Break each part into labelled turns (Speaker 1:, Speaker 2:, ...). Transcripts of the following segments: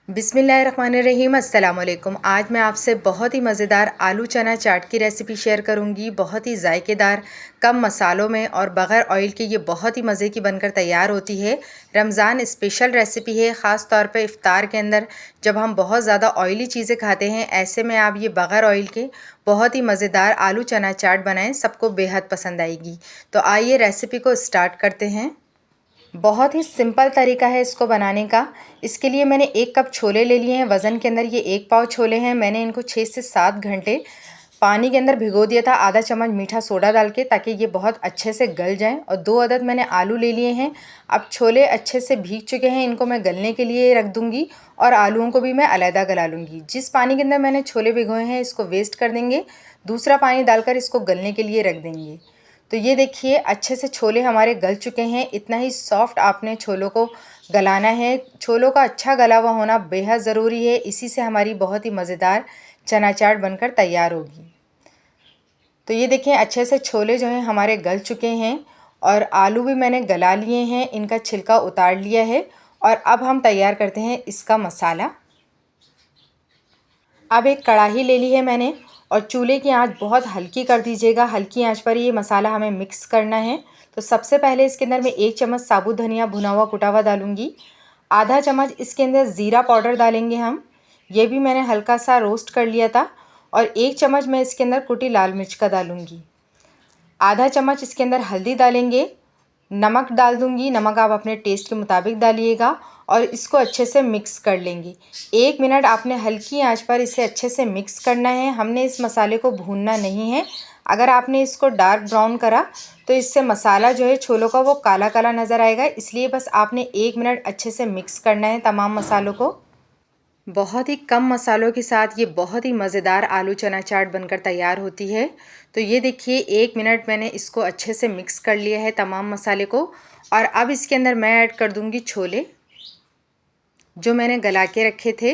Speaker 1: बिस्मिल्लाहिर्रहमानिर्रहीम अस्सलाम वालेकुम। आज मैं आपसे बहुत ही मज़ेदार आलू चना चाट की रेसिपी शेयर करूंगी। बहुत ही जायकेदार, कम मसालों में और बग़ैर ऑयल के ये बहुत ही मज़े की बनकर तैयार होती है। रमज़ान स्पेशल रेसिपी है, ख़ास तौर पे इफ़्तार के अंदर जब हम बहुत ज़्यादा ऑयली चीज़ें खाते हैं, ऐसे में आप ये बग़ैर ऑयल के बहुत ही मज़ेदार आलू चना चाट बनाएँ, सबको बेहद पसंद आएगी। तो आइए रेसिपी को स्टार्ट करते हैं। बहुत ही सिंपल तरीका है इसको बनाने का। इसके लिए मैंने 1 कप छोले ले लिए हैं। वज़न के अंदर ये 1 पाव छोले हैं। मैंने इनको 6 से 7 घंटे पानी के अंदर भिगो दिया था, आधा चम्मच मीठा सोडा डाल के, ताकि ये बहुत अच्छे से गल जाएं। और 2 अदद मैंने आलू ले लिए हैं। अब छोले अच्छे से भीग चुके हैं, इनको मैं गलने के लिए रख दूँगी और आलूओं को भी मैं अलहदा गला लूँगी। जिस पानी के अंदर मैंने छोले भिगोए हैं इसको वेस्ट कर देंगे, दूसरा पानी डालकर इसको गलने के लिए रख देंगे। तो ये देखिए अच्छे से छोले हमारे गल चुके हैं। इतना ही सॉफ्ट आपने छोलों को गलाना है। छोलों का अच्छा गला हुआ होना बेहद ज़रूरी है, इसी से हमारी बहुत ही मज़ेदार चना चाट बनकर तैयार होगी। तो ये देखिए अच्छे से छोले जो हैं हमारे गल चुके हैं और आलू भी मैंने गला लिए हैं, इनका छिलका उतार लिया है। और अब हम तैयार करते हैं इसका मसाला। अब एक कढ़ाई ले ली है मैंने और चूल्हे की आंच बहुत हल्की कर दीजिएगा। हल्की आंच पर ये मसाला हमें मिक्स करना है। तो सबसे पहले इसके अंदर मैं 1 चम्मच साबुत धनिया भुना हुआ कुटा हुआ डालूंगी। आधा चम्मच इसके अंदर ज़ीरा पाउडर डालेंगे हम, ये भी मैंने हल्का सा रोस्ट कर लिया था। और 1 चम्मच मैं इसके अंदर कुटी लाल मिर्च का डालूंगी। आधा चम्मच इसके अंदर हल्दी डालेंगे। नमक डाल दूंगी, नमक आप अपने टेस्ट के मुताबिक डालिएगा। और इसको अच्छे से मिक्स कर लेंगे। 1 मिनट आपने हल्की आंच पर इसे अच्छे से मिक्स करना है। हमने इस मसाले को भूनना नहीं है। अगर आपने इसको डार्क ब्राउन करा तो इससे मसाला जो है छोलों का वो काला काला नज़र आएगा, इसलिए बस आपने 1 मिनट अच्छे से मिक्स करना है तमाम मसालों को। बहुत ही कम मसालों के साथ ये बहुत ही मज़ेदार आलू चना चाट बनकर तैयार होती है। तो ये देखिए 1 मिनट मैंने इसको अच्छे से मिक्स कर लिया है तमाम मसाले को। और अब इसके अंदर मैं ऐड कर दूंगी छोले जो मैंने गला के रखे थे।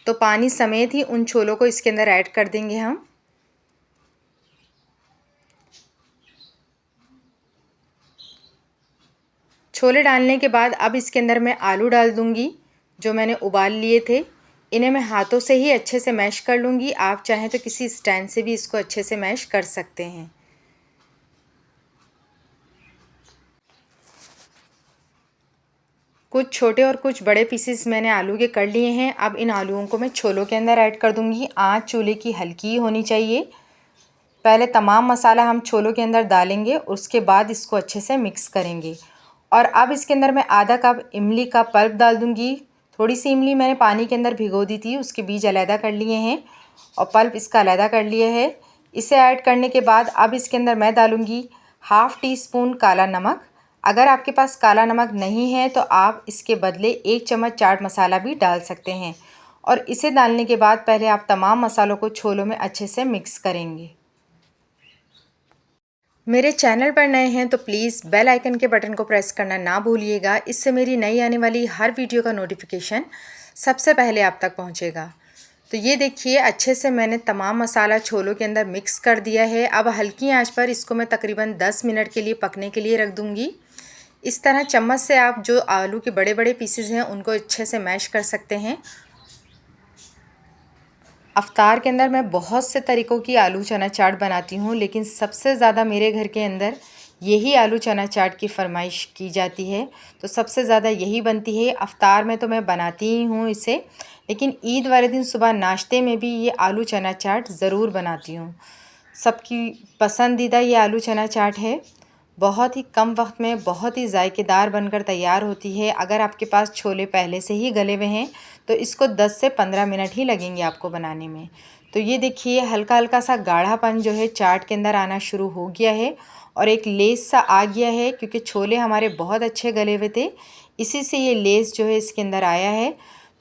Speaker 1: तो पानी समेत ही उन छोलों को इसके अंदर ऐड कर देंगे हम। छोले डालने के बाद अब इसके अंदर मैं आलू डाल दूंगी जो मैंने उबाल लिए थे। इन्हें मैं हाथों से ही अच्छे से मैश कर लूँगी। आप चाहें तो किसी स्टैंड से भी इसको अच्छे से मैश कर सकते हैं। कुछ छोटे और कुछ बड़े पीसेस मैंने आलू के कर लिए हैं। अब इन आलूओं को मैं छोलों के अंदर ऐड कर दूंगी। आंच चूल्हे की हल्की होनी चाहिए। पहले तमाम मसाला हम छोलों के अंदर डालेंगे, उसके बाद इसको अच्छे से मिक्स करेंगे। और अब इसके अंदर मैं आधा कप इमली का पल्प डाल दूंगी। थोड़ी सी इमली मैंने पानी के अंदर भिगो दी थी, उसके बीज अलहदा कर लिए हैं और पल्प इसका अलहदा कर लिया है। इसे ऐड करने के बाद अब इसके अंदर मैं डालूँगी ½ टीस्पून काला नमक। अगर आपके पास काला नमक नहीं है तो आप इसके बदले 1 चम्मच चाट मसाला भी डाल सकते हैं। और इसे डालने के बाद पहले आप तमाम मसालों को छोलों में अच्छे से मिक्स करेंगे। मेरे चैनल पर नए हैं तो प्लीज़ बेल आइकन के बटन को प्रेस करना ना भूलिएगा। इससे मेरी नई आने वाली हर वीडियो का नोटिफिकेशन सबसे पहले आप तक पहुंचेगा। तो ये देखिए अच्छे से मैंने तमाम मसाला छोलों के अंदर मिक्स कर दिया है। अब हल्की आंच पर इसको मैं तकरीबन 10 मिनट के लिए पकने के लिए रख दूँगी। इस तरह चम्मच से आप जो आलू के बड़े बड़े पीसेस हैं उनको अच्छे से मैश कर सकते हैं। अफ्तार के अंदर मैं बहुत से तरीक़ों की आलू चना चाट बनाती हूँ, लेकिन सबसे ज़्यादा मेरे घर के अंदर यही आलू चना चाट की फरमाइश की जाती है। तो सबसे ज़्यादा यही बनती है। अफ्तार में तो मैं बनाती ही हूँ इसे, लेकिन ईद वाले दिन सुबह नाश्ते में भी ये आलू चना चाट ज़रूर बनाती हूँ। सबकी पसंदीदा ये आलू चना चाट है। बहुत ही कम वक्त में बहुत ही जायकेदार बनकर तैयार होती है। अगर आपके पास छोले पहले से ही गले हुए हैं तो इसको 10 से 15 मिनट ही लगेंगे आपको बनाने में। तो ये देखिए हल्का हल्का सा गाढ़ापन जो है चाट के अंदर आना शुरू हो गया है और एक लेस सा आ गया है, क्योंकि छोले हमारे बहुत अच्छे गले हुए थे, इसी से ये लेस जो है इसके अंदर आया है।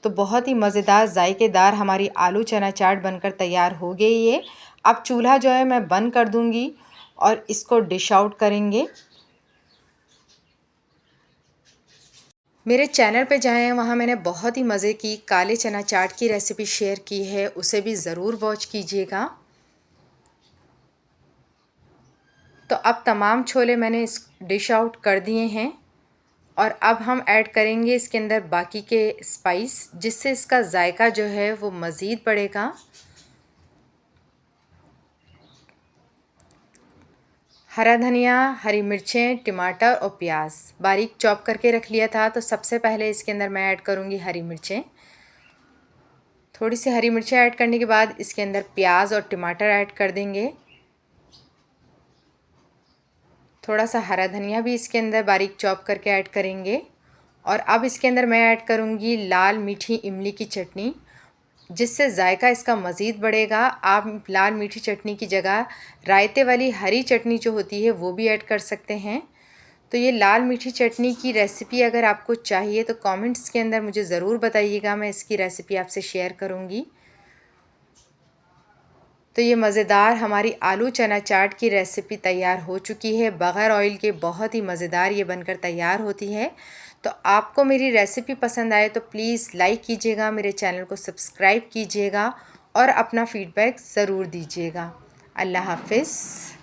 Speaker 1: तो बहुत ही मज़ेदार जायकेदार हमारी आलू चना चाट बनकर तैयार हो गई है। अब चूल्हा जो है मैं बंद कर दूँगी और इसको डिश आउट करेंगे। मेरे चैनल पे जाएं, वहाँ मैंने बहुत ही मज़े की काले चना चाट की रेसिपी शेयर की है, उसे भी ज़रूर वॉच कीजिएगा। तो अब तमाम छोले मैंने इस डिश आउट कर दिए हैं और अब हम ऐड करेंगे इसके अंदर बाकी के स्पाइस, जिससे इसका जायका जो है वो मज़ीद बढ़ेगा। हरा धनिया, हरी मिर्चें, टमाटर और प्याज बारीक चॉप करके रख लिया था। तो सबसे पहले इसके अंदर मैं ऐड करूँगी हरी मिर्चें। थोड़ी सी हरी मिर्चें ऐड करने के बाद इसके अंदर प्याज और टमाटर ऐड कर देंगे। थोड़ा सा हरा धनिया भी इसके अंदर बारीक चॉप करके ऐड करेंगे। और अब इसके अंदर मैं ऐड करूँगी लाल मीठी इमली की चटनी, जिससे जायका इसका मज़ीद बढ़ेगा। आप लाल मीठी चटनी की जगह रायते वाली हरी चटनी जो होती है वो भी ऐड कर सकते हैं। तो ये लाल मीठी चटनी की रेसिपी अगर आपको चाहिए तो कमेंट्स के अंदर मुझे ज़रूर बताइएगा, मैं इसकी रेसिपी आपसे शेयर करूँगी। तो ये मज़ेदार हमारी आलू चना चाट की रेसिपी तैयार हो चुकी है। बग़ैर ऑयल के बहुत ही मज़ेदार ये बनकर तैयार होती है। तो आपको मेरी रेसिपी पसंद आए तो प्लीज़ लाइक कीजिएगा, मेरे चैनल को सब्सक्राइब कीजिएगा और अपना फ़ीडबैक ज़रूर दीजिएगा। अल्लाह हाफ़िज़।